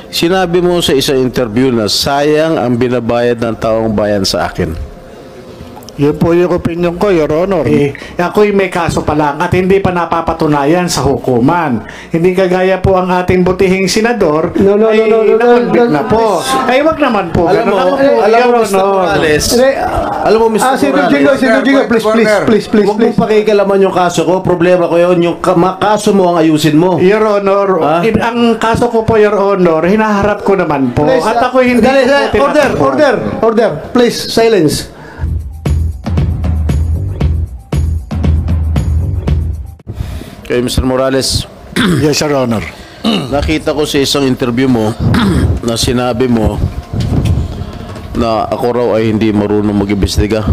Sinabi mo sa isang interview na sayang ang binabayad ng taong bayan sa akin. Yun po yung opinion ko, Your Honor. Ako'y may kaso pa lang at hindi pa napapatunayan sa hukuman. Hindi kagaya po ang ating butihing senador na-convict na po. Ay, wag naman po. Alam mo, Mr. Morales. Alam mo, Mr. Morales. Sir Rodrigo, please. Huwag mong pakikalaman yung kaso ko. Problema ko yun. Yung kaso mo ang ayusin mo. Your Honor, ang kaso ko po, Your Honor, hinaharap ko naman po. Please, at ako hindi Order. Please, silence. Okay, Mr. Morales. Yes, Your Honor. Nakita ko sa isang interview mo na sinabi mo na ako raw ay hindi marunong mag-imbestiga.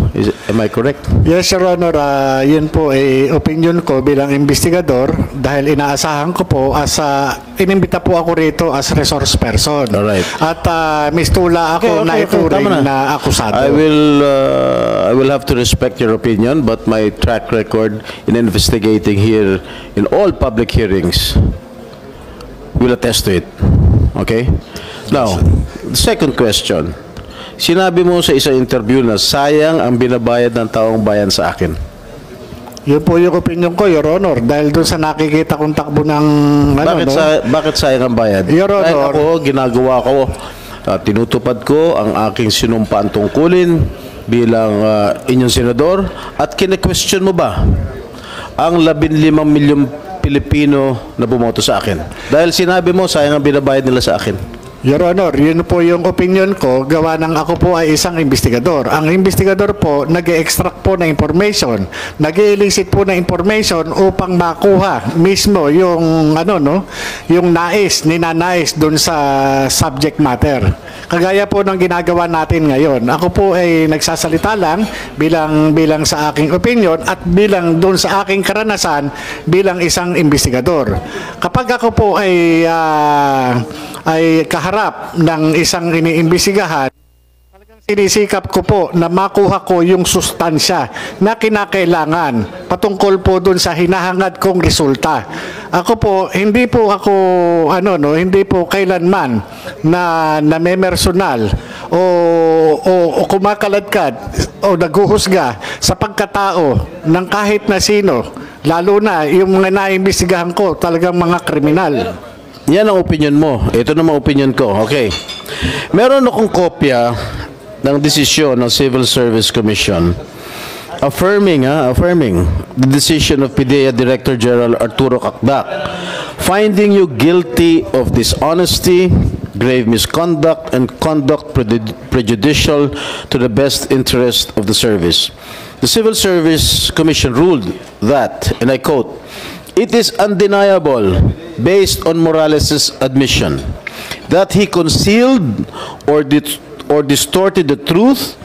Am I correct? Yes, Your Honor. Yun po ay opinion ko bilang investigador dahil inaasahan ko po inimbita po ako rito as resource person. Alright. At mistula ako na ituring na akusado. I will have to respect your opinion, but my track record in investigating here in all public hearings will attest to it. Okay? Now, the second question. Sinabi mo sa isang interview na sayang ang binabayad ng taong bayan sa akin. Yun po yung opinion ko, Your Honor. Dahil doon sa nakikita kong takbo ng... Bakit sayang ang bayad? Your Honor. Dahil ako, ginagawa ko, tinutupad ko ang aking sinumpaan tungkulin bilang inyong senador at kine-question mo ba ang 15 milyong Pilipino na bumoto sa akin? Dahil sinabi mo, sayang ang binabayad nila sa akin. Your Honor, yun po yung opinion ko, gawa ng ako po ay isang investigador. Ang investigador po, nag-extract po na information, nag-elicit po na information upang makuha mismo yung yung ninanais dun sa subject matter. Kagaya po ng ginagawa natin ngayon. Ako po ay nagsasalita lang bilang sa aking opinion at bilang dun sa aking karanasan bilang isang investigador. Kapag ako po ay kaharap ng isang iniimbestigahan, talagang sinisikap ko po na makuha ko yung sustansya na kinakailangan patungkol po dun sa hinahangad kong resulta. Ako po, hindi po kailanman na memersonal o kumakaladkad o naghuhusga sa pagkatao ng kahit na sino, lalo na yung mga naimbestigahan ko talagang mga kriminal. Yan ang opinion mo. Ito naman opinion ko. Okay. Meron akong kopya ng desisyon ng Civil Service Commission affirming the decision of PIDEA Director General Arturo Cacdac finding you guilty of dishonesty, grave misconduct, and conduct prejudicial to the best interest of the service. The Civil Service Commission ruled that, and I quote, "It is undeniable, based on Morales' admission, that he concealed or distorted the truth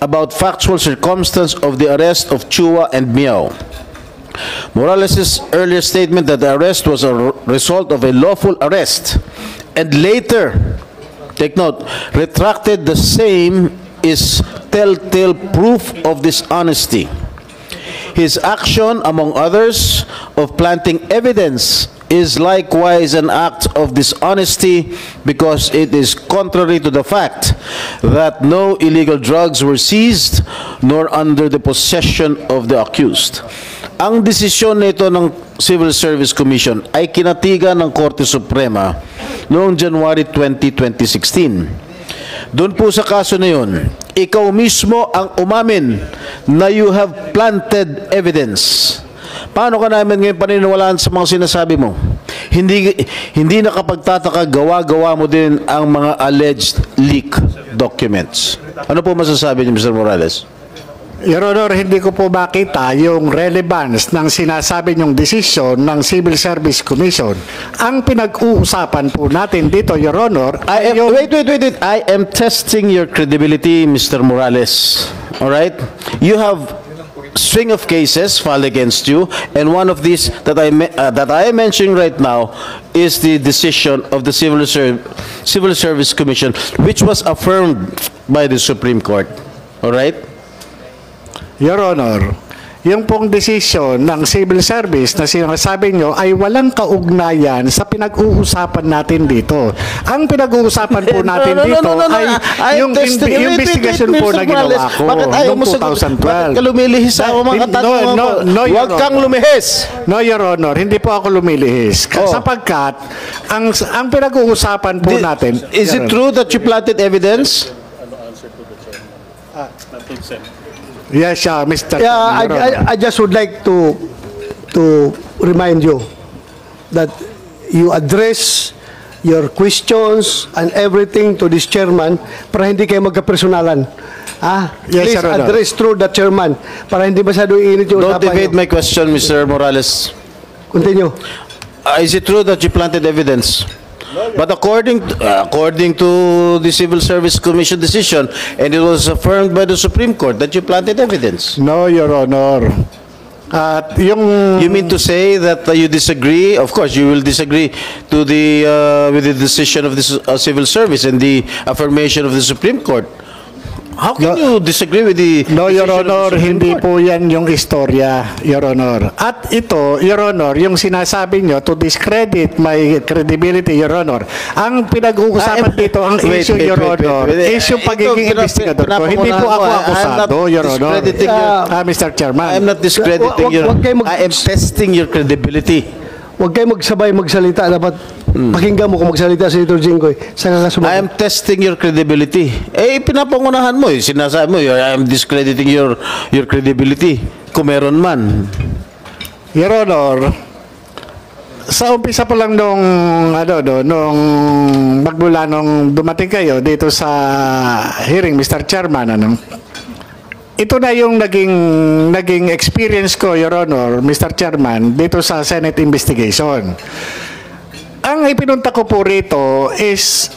about factual circumstance of the arrest of Chua and Miao. Morales' earlier statement that the arrest was a result of a lawful arrest and later, take note, retracted the same is telltale proof of dishonesty. His action, among others, of planting evidence is likewise an act of dishonesty because it is contrary to the fact that no illegal drugs were seized nor under the possession of the accused." Ang desisyon nito ng Civil Service Commission ay kinatigan ng Korte Suprema noong January 20, 2016. Doon po sa kaso na yun, ikaw mismo ang umamin na you have planted evidence. Paano ka namin ngayon paniniwalaan sa mga sinasabi mo? Hindi nakapagtataka, gawa-gawa mo din ang mga alleged leak documents. Ano po masasabi niyo, Mr. Morales? Your Honor, hindi ko po makita yung relevance ng sinasabi niyong desisyon ng Civil Service Commission. Ang pinag-uusapan po natin dito, Your Honor, wait. I am testing your credibility, Mr. Morales. All right? You have string of cases filed against you, and one of these that I am mentioning right now is the decision of the Civil Service Commission, which was affirmed by the Supreme Court. All right? Your Honor, yung pong desisyon ng civil service na sinasabi nyo ay walang kaugnayan sa pinag-uusapan natin dito. Ang pinag-uusapan po natin dito ay yung investigation po na ginawa ko Bakit ayaw mo noong 2012. Bakit ka lumilihis sa mga katanungan mo? Huwag kang lumihis. No, Your Honor, hindi po ako lumilihis. Sapagkat ang pinag-uusapan po natin... Is it true that you planted evidence? Yes, Mr. Yeah, Your Honor. I just would like to remind you that you address your questions and everything to this chairman para hindi kayo magkapersonalan. Yes, Please Your Honor. address through the chairman para hindi masyado init yung Don't usapan evade niyo. my question, Mr. Morales. Continue. Is it true that you planted evidence? But according to the Civil Service Commission decision, and it was affirmed by the Supreme Court that you planted evidence. No, Your Honor. At yung... You mean to say that you disagree? Of course, you will disagree to with the decision of the Civil Service and the affirmation of the Supreme Court. How can you disagree with the No, Your decision of the Honor, Supreme hindi Court? po yan yung istorya, Your Honor. At ito, Your Honor, yung sinasabi nyo to discredit my credibility, Your Honor. Ang pinag-uusapan dito, ang issue, Your Honor, is yung pagiging investigador ko. Hindi po ako akusado, Your Honor. Mr. Chairman. I am not discrediting your... Wag kayo I am testing your credibility. Huwag kayo magsabay magsalita. Dapat pakinggan mo kung magsalita si Senator Jinggoy. Saka ka I sumagot. am testing your credibility. Pinapangunahan mo. Sinasabi mo, I am discrediting your credibility. Kung meron man. Your Honor, sa umpisa pa lang nung magmula nung dumating kayo dito sa hearing, Mr. Chairman, ito na yung naging experience ko, Your Honor, Mr. Chairman, dito sa Senate investigation. Ang ipinunta ko po rito is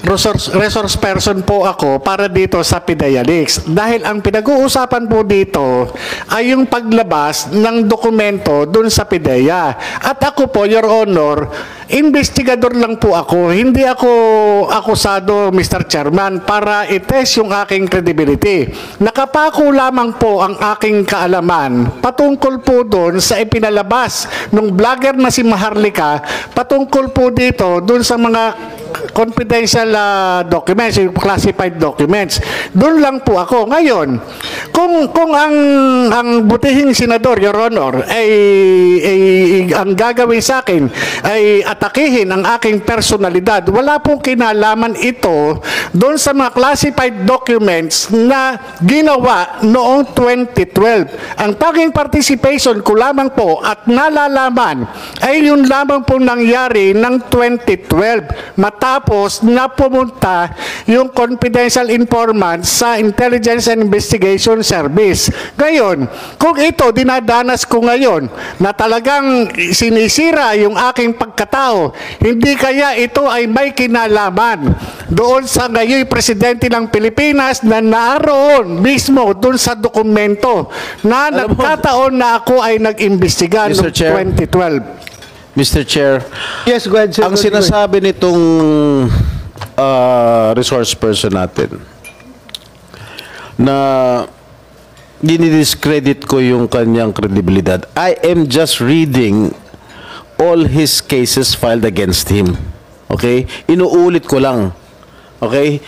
resource person po ako para dito sa PIDEA-LEAKS. Dahil ang pinag-uusapan po dito ay yung paglabas ng dokumento dun sa PIDEA. At ako po, Your Honor, investigador lang po ako. Hindi ako akusado, Mr. Chairman, para itest yung aking credibility. Nakapako lamang po ang aking kaalaman patungkol po dun sa ipinalabas ng vlogger na si Maharlika, patungkol po dito dun sa mga confidential documents, classified documents. Doon lang po ako. Ngayon, kung ang butihing senador, Your Honor, ay ang gagawin sa akin ay atakihin ang aking personalidad, wala pong kinalaman ito doon sa mga classified documents na ginawa noong 2012. Ang tanging participation ko lamang po at nalalaman ay yun lamang po nangyari ng 2012 matapos na pumunta yung confidential informant sa Intelligence and Investigation Service. Ngayon, kung ito dinadanas ko ngayon na talagang sinisira yung aking pagkatao, hindi kaya ito ay may kinalaman doon sa ngayon presidente ng Pilipinas na naroon mismo doon sa dokumento na nagkataon na ako ay nag-imbestiga noong 2012. Mr. Chair, Yes, go ahead, Senator ang Jinggoy. sinasabi nitong resource person natin na dinidiscredit ko yung kanyang credibilidad. I am just reading all his cases filed against him. Okay? Inuulit ko lang. Okay?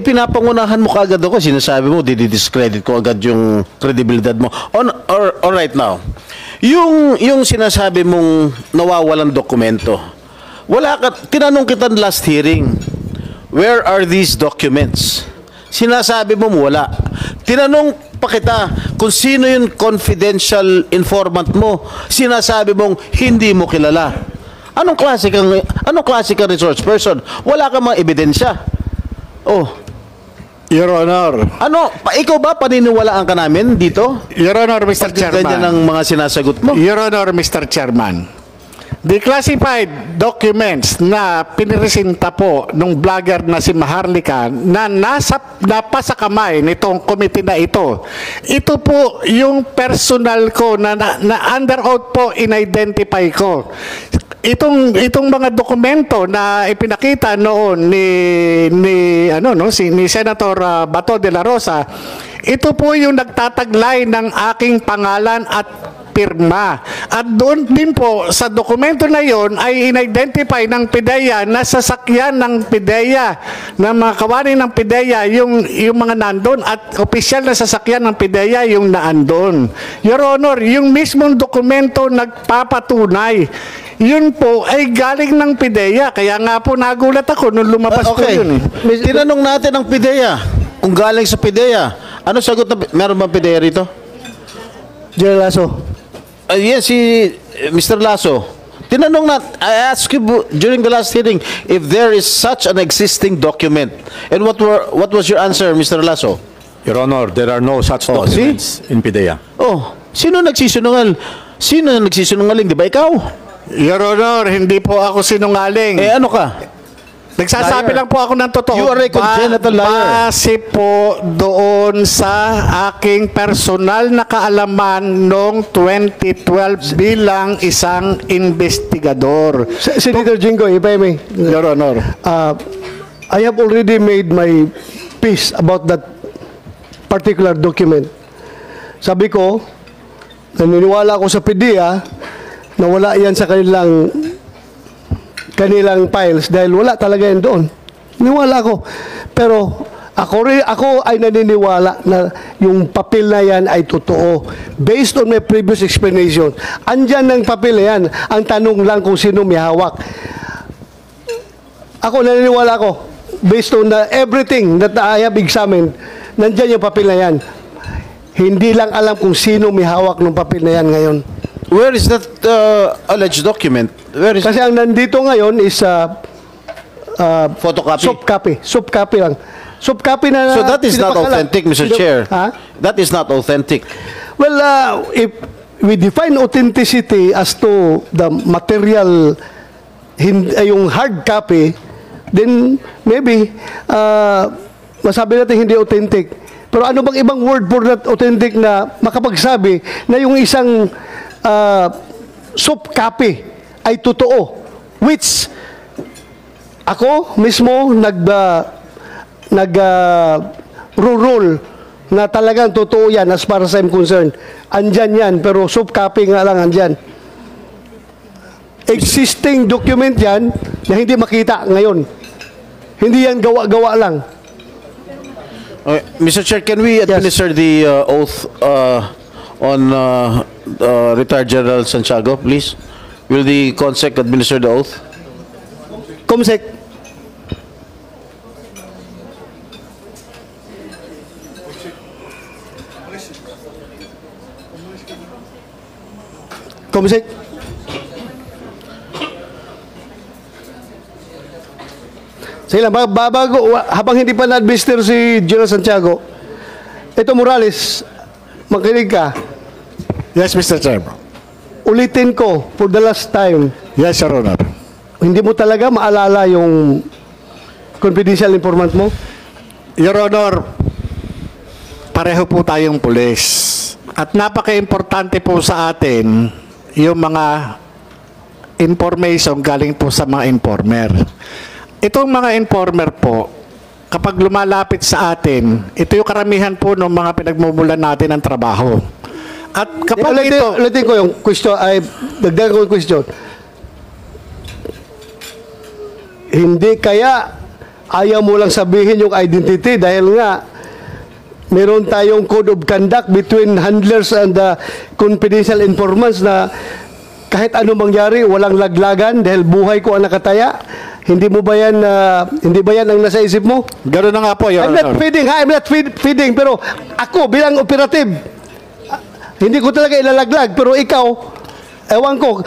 Pinapangunahan mo kaagad ako. Sinasabi mo, didiscredit ko agad yung credibilidad mo. All right now. Yung sinasabi mong nawawalan dokumento, tinanong kita last hearing, where are these documents? Sinasabi mo wala. Tinanong pa kita kung sino yung confidential informant mo, sinasabi mong hindi mo kilala. Anong klase kang resource person? Wala kang mga ebidensya. Oh, Your Honor. Ikaw ba paniniwalaan ka namin dito? Your Honor, Mr. Ganyan Chairman. ang mga sinasagot mo. Your Honor, Mr. Chairman. The classified documents na piniresinta po ng vlogger na si Maharlika na napasa kamay nitong committee na ito po yung personal ko na under oath po in-identify ko. itong mga dokumento na ipinakita noon ni Senator Bato de la Rosa, ito po yung nagtataglay ng aking pangalan at pirma. At doon din po sa dokumento na yon ay in-identify ng PIDEA na sasakyan ng PIDEA, na mga kawani ng PIDEA yung mga nandun, at opisyal na sasakyan ng PIDEA yung naandun. Your Honor, yung mismong dokumento nagpapatunay. Yun po ay galing ng PIDEA. Kaya nga po nagulat ako nung lumabas po yun. Tinanong natin ang PIDEA kung galing sa PIDEA. Ano sagot na, meron bang PIDEA rito? General Lasso. Yes, si Mr. Lasso. Tinanong na, I asked you during the last hearing if there is such an existing document. And what was your answer, Mr. Lasso? Your Honor, there are no such Oh, documents in PIDEA. Oh, sino nagsisinungal? Sino nagsisinungaling? Di ba ikaw? Your Honor, hindi po ako sinungaling. Eh ano ka? Nagsasabi Liar. lang po ako ng totoo. You are a congenital liar. Base po doon sa aking personal na kaalaman noong 2012 bilang isang investigador. Senator Jingo, if I may. Your Honor. I have already made my peace about that particular document. Sabi ko, naniniwala ako sa PIDEA na wala yan sa kanilang files dahil wala talaga yan doon. Niwala ako. Pero ako ay naniniwala na yung papel na yan ay totoo. Based on my previous explanation, andyan ng papel na yan. Ang tanong lang kung sino may hawak. Ako naniniwala ko. Based on everything that I have examined, nandyan yung papel na yan. Hindi lang alam kung sino may hawak ng papel na yan ngayon. Where is that alleged document? Where is Kasi ang nandito ngayon is photocopy? soft copy lang. Soft copy na. So that is not pinapakala. authentic, Mr. Chair. Ha? That is not authentic. Well, if we define authenticity as to the material, yung hard copy, then maybe masabi natin hindi authentic. Pero ano bang ibang word for that authentic na makapagsabi na yung isang soft copy ay totoo, which ako mismo rule na talagang totoo yan as far as I'm concerned. Andyan yan, pero soft copy nga lang andyan. Existing document yan na hindi makita ngayon. Hindi yan gawa-gawa lang. Okay. Mr. Chair, can we administer the oath on retired General Santiago, please? Will the CONSEC administer the oath? Comsec. Comsec. Sige lang, habang hindi pa na-administer si General Santiago, ito Morales, makinig ka. Yes, Mr. Chairman. Ulitin ko for the last time, Yes, Your Honor. hindi mo talaga maalala yung confidential informant mo? Your Honor, pareho po tayong pulis. At napaka-importante po sa atin yung mga information galing po sa mga informer. Itong mga informer po, kapag lumalapit sa atin, ito yung karamihan po ng mga pinagmumulan natin ng trabaho. At kapag Ulitin ko yung question, dagdagan ko yung question. Hindi kaya ayaw mo lang sabihin yung identity dahil nga meron tayong code of conduct between handlers and the confidential informants na kahit ano mangyari, walang laglagan dahil buhay ko ang nakataya. Hindi ba yan ang nasa isip mo? Gano'n na nga po, Your I'm Honor. not feeding, I'm not feeding, pero ako bilang operative, hindi ko talaga ilalaglag, pero ikaw, ewan ko,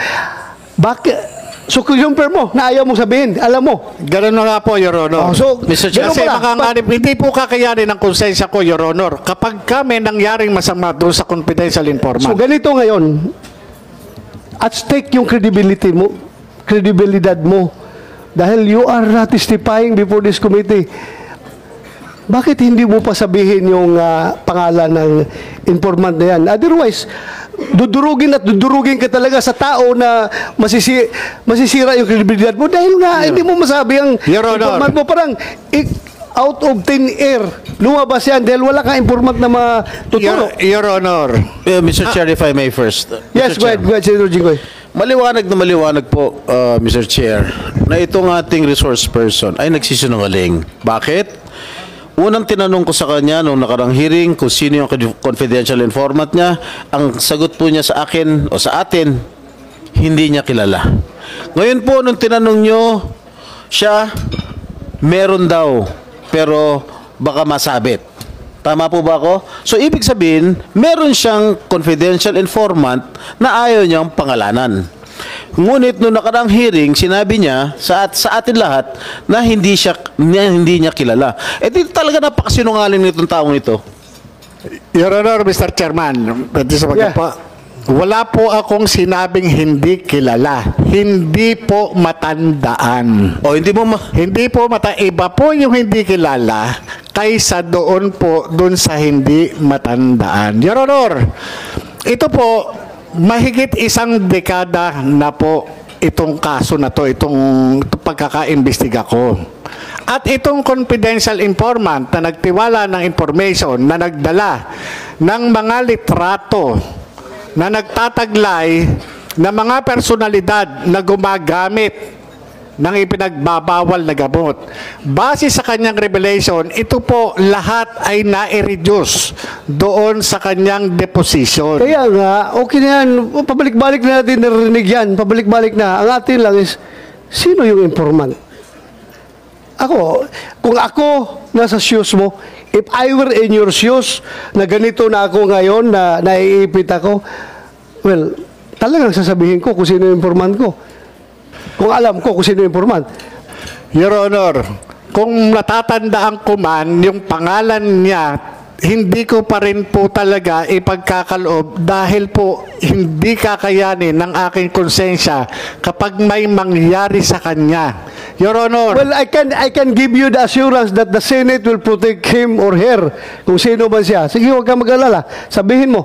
bakit, so confirm mo na ayaw mong sabihin, alam mo. Gano'n na nga po, Your Honor. Oh, so, Mr. Chair, Kasi hindi po kakayanin ng konsensya ko, Your Honor, kapag kami nangyaring masama doon sa confidential informant. So ganito ngayon, at stake yung credibilidad mo. Dahil you are testifying before this committee. bakit hindi mo pa sabihin yung pangalan ng informant na yan? Otherwise, dudurugin at dudurugin ka talaga sa tao na masisira yung kredibilidad mo dahil nga hindi mo masabi ang Your Honor. informant mo. Parang out of thin air, lumabas yan dahil wala kang informant na matuturo. Your Honor. Mr. Chair, if I may first. Yes, Mr. go ahead, Senator Jinggoy. Maliwanag na maliwanag po, Mr. Chair, na itong ating resource person ay nagsisinungaling. Bakit? Unang tinanong ko sa kanya nung nakarang hearing kung sino yung confidential informant niya, ang sagot po niya sa akin o sa atin, hindi niya kilala. Ngayon po, nung tinanong nyo siya, meron daw, pero baka masabit. Tama po ba ako? So, ibig sabihin, meron siyang confidential informant na ayaw niyang pangalanan. Ngunit nung nakaraang hearing, sinabi niya sa atin lahat na hindi niya kilala. Di talaga napakasinungaling nitong taong ito. Your Honor, Mr. Chairman, wala po akong sinabing hindi kilala. Hindi po matandaan. O, hindi mo Hindi po iba po yung hindi kilala kaysa doon sa hindi matandaan. Your Honor, ito po, mahigit isang dekada na po itong kaso na to, itong pagkakaimbestiga ko. At itong confidential informant na nagtiwala ng information na nagdala ng mga litrato na nagtataglay na mga personalidad na gumagamit ng ipinagbabawal na gamot. Base sa kanyang revelation, ito po lahat ay na-reduce doon sa kanyang deposition. Kaya nga, okay na yan. Pabalik-balik na natin narinig yan. Pabalik-balik na. Ang atin lang is, sino yung informant? Kung ako nasa shoes mo, if I were in your shoes, na ganito na ako ngayon, na naiipit ako, well, talagang sasabihin ko kung sino yung informant ko. Kung alam ko kung sino yung informant. Your Honor, kung natatandaan ko man, yung pangalan niya, hindi ko pa rin po talaga ipagkakaloob dahil po hindi kakayanin ng aking konsensya kapag may mangyari sa kanya. Your Honor. Well, I can give you the assurance that the Senate will protect him or her, kung sino man siya. Sige, huwag kang mag-alala. Sabihin mo,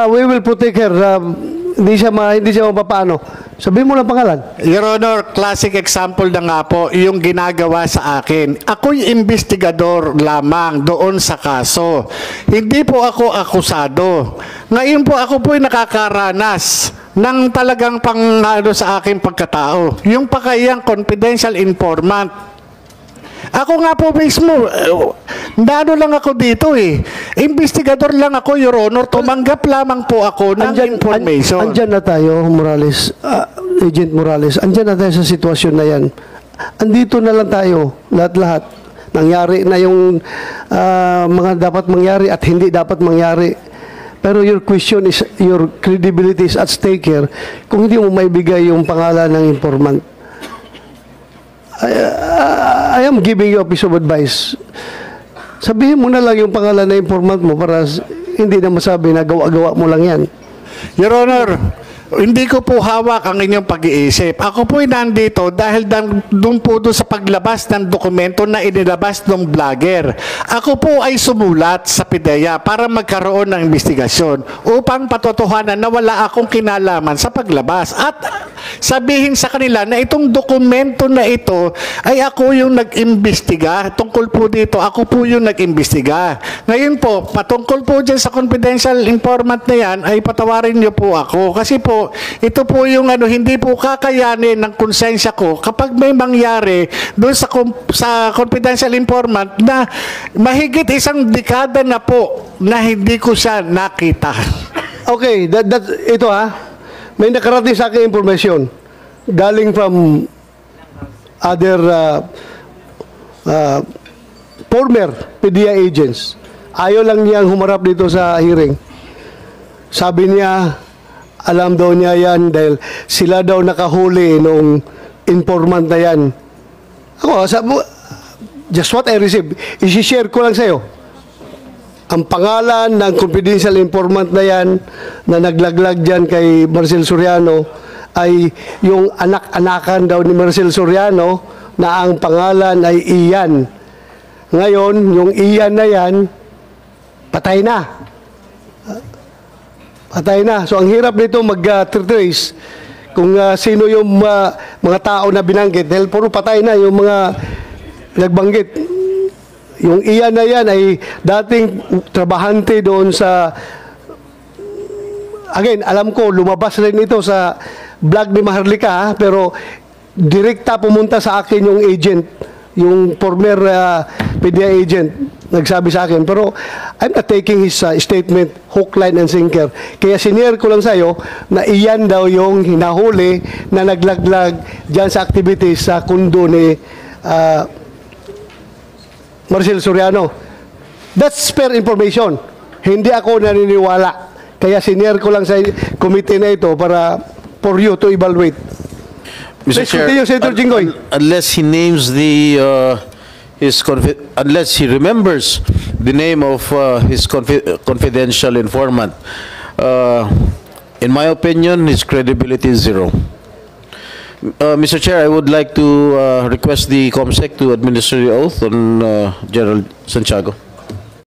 we will protect her. Hindi siya mapapano. Sabihin mo lang pangalan. Your Honor, classic example na nga po yung ginagawa sa akin. Ako'y investigador lamang doon sa kaso. Hindi po ako akusado. Ngayon po ako po'y nakakaranas ng talagang sa aking pagkatao. Yung pakayang confidential informant. Ako nga po mismo, nano lang ako dito investigador lang ako, Your Honor. Tumanggap lamang po ako ng information. Andyan na tayo, Morales. Agent Morales, andyan na tayo sa sitwasyon na yan. Andito na lang tayo, lahat-lahat. Nangyari na yung mga dapat mangyari at hindi dapat mangyari. Pero your question is, your credibility is at stake here kung hindi mo maibigay yung pangalan ng informant. I am giving you a piece of advice. Sabihin mo na lang yung pangalan ng informant mo para hindi na masabi na gawa-gawa mo lang yan. Your Honor, hindi ko po hawak ang inyong pag-iisip. Ako po'y nandito dahil doon sa paglabas ng dokumento na inilabas ng vlogger. Ako po ay sumulat sa PIDEA para magkaroon ng investigasyon upang patotohanan na wala akong kinalaman sa paglabas. At sabihin sa kanila na itong dokumento na ito ay ako yung nag-imbestiga. Tungkol po dito, ako po yung nag-imbestiga. Ngayon po, patungkol po dyan sa confidential informant na yan, ay patawarin niyo po ako. Kasi po, ito po yung hindi po kakayanin ng konsensya ko kapag may mangyari doon sa confidential informant na mahigit isang dekada na po na hindi ko siya nakita. Okay, ito may nakarating sa akin information galing from other former PDEA agents. Ayaw lang niyang humarap dito sa hearing. Sabi niya, alam daw niya yan dahil sila daw nakahuli nung informant na yan. Just what I received, isi-share ko lang sa'yo. Ang pangalan ng confidential informant na yan na naglaglag dyan kay Marcel Soriano ay yung anak-anakan daw ni Marcel Soriano na ang pangalan ay Ian. Ngayon, yung Ian na yan, patay na. Patay na. So, ang hirap nito mag-trace kung sino yung mga tao na binanggit. Dahil puro patay na yung mga nagbanggit. Yung Ian na yan ay dating trabahante doon sa... Again, alam ko, lumabas rin ito sa vlog ni Maharlika, pero direkta pumunta sa akin yung agent, yung former PDEA agent, nagsabi sa akin. Pero I'm not taking his statement hook, line, and sinker. Kaya sinare ko lang sa'yo na iyan daw yung hinahuli na naglaglag dyan sa activities sa kundo ni Marcel Soriano. That's fair information. Hindi ako naniniwala. Kaya sinare ko lang sa committee na ito para for you to evaluate. Mr. Let's Chair, continue, Senator Jinggoy. unless he names unless he remembers the name of his confidential informant, in my opinion, his credibility is zero. Mr. Chair, I would like to request the COMSEC to administer the oath on General Santiago.